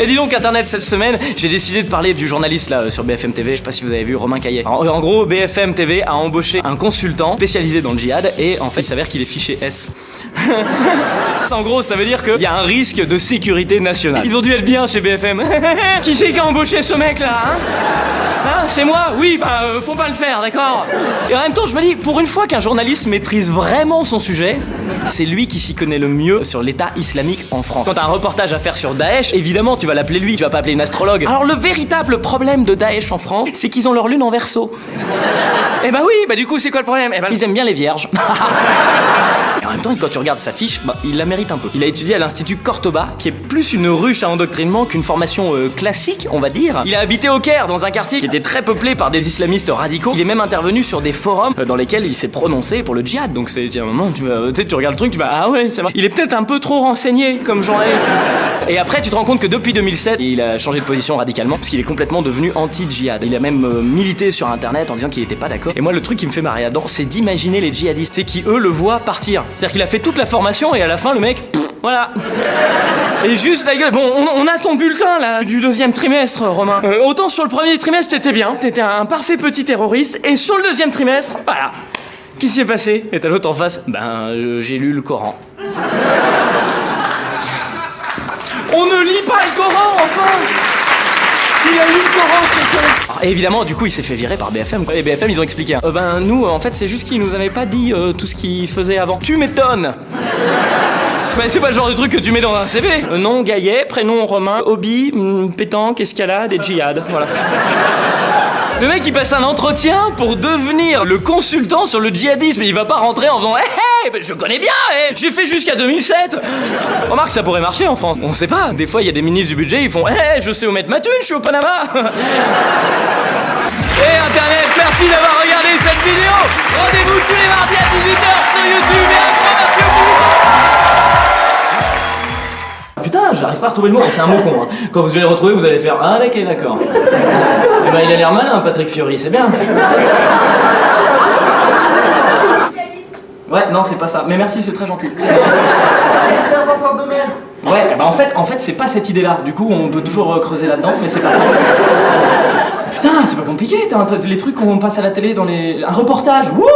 Et dis donc, Internet, cette semaine, j'ai décidé de parler du journaliste là sur BFM TV. Je sais pas si vous avez vu Romain Caillet. En gros, BFM TV a embauché un consultant spécialisé dans le djihad et en fait, il s'avère qu'il est fiché S. En gros, ça veut dire qu'il y a un risque de sécurité nationale. Ils ont dû être bien chez BFM. Qui c'est qui a embauché ce mec là, hein? C'est moi? Oui, bah faut pas le faire, d'accord? Et en même temps, je me dis, pour une fois qu'un journaliste maîtrise vraiment son sujet, c'est lui qui s'y connaît le mieux sur l'état islamique en France. Quand t'as un reportage à faire sur Daesh, évidemment, tu vas l'appeler lui, tu vas pas appeler une astrologue. Alors le véritable problème de Daesh en France, c'est qu'ils ont leur lune en Verseau. Eh bah oui, bah du coup, c'est quoi le problème? Eh bah ils aiment bien les vierges. Et en même temps, quand tu regardes sa fiche, bah, il la mérite un peu. Il a étudié à l'Institut Cordoba, qui est plus une ruche à endoctrinement qu'une formation classique, on va dire. Il a habité au Caire, dans un quartier qui était très peuplé par des islamistes radicaux. Il est même intervenu sur des forums dans lesquels il s'est prononcé pour le djihad. Donc c'est un moment, tu regardes le truc, tu vas ah ouais, ça va. Il est peut-être un peu trop renseigné comme journaliste. Et après, tu te rends compte que depuis 2007, il a changé de position radicalement, parce qu'il est complètement devenu anti-djihad. Il a même milité sur Internet en disant qu'il était pas d'accord. Et moi, le truc qui me fait marrer là-dedans, c'est d'imaginer les djihadistes, c'est qui eux le voient partir. C'est-à-dire qu'il a fait toute la formation et à la fin, le mec, voilà. Et juste la gueule. Bon, on a ton bulletin là du deuxième trimestre, Romain. Autant sur le premier trimestre, t'étais bien, t'étais un parfait petit terroriste, et sur le deuxième trimestre, voilà. Qu'est-ce qui s'est passé? Et t'as l'autre en face, j'ai lu le Coran. On ne lit pas le Coran, enfin! Il a lu le Coran, c'est con! Alors, évidemment, du coup, il s'est fait virer par BFM. Et BFM, ils ont expliqué. Nous, en fait, c'est juste qu'ils nous avaient pas dit tout ce qu'ils faisaient avant. Tu m'étonnes! Mais c'est pas le genre de truc que tu mets dans un CV. Nom Gaillet, prénom Romain, hobby, pétanque, escalade et djihad. Voilà. Le mec il passe un entretien pour devenir le consultant sur le djihadisme et il va pas rentrer en faisant je connais bien, j'ai fait jusqu'à 2007. Remarque, ça pourrait marcher en France. On sait pas, des fois il y a des ministres du budget, ils font je sais où mettre ma thune, je suis au Panama. Et Internet, merci d'avoir regardé cette vidéo. Rendez-vous tous les mardis à 18h sur YouTube et un grand merci au public. Putain, j'arrive pas à retrouver le mot, c'est un mot con. Hein. Quand vous allez le retrouver, vous allez faire ok, d'accord. Eh ben, il a l'air malin, Patrick Fiori, c'est bien. Ouais, non, c'est pas ça. Mais merci, c'est très gentil. Ouais, en fait, c'est pas cette idée-là. Du coup, on peut toujours creuser là-dedans, mais c'est pas ça. Putain, c'est pas compliqué. Les trucs qu'on passe à la télé dans les... Un reportage. Wouhou!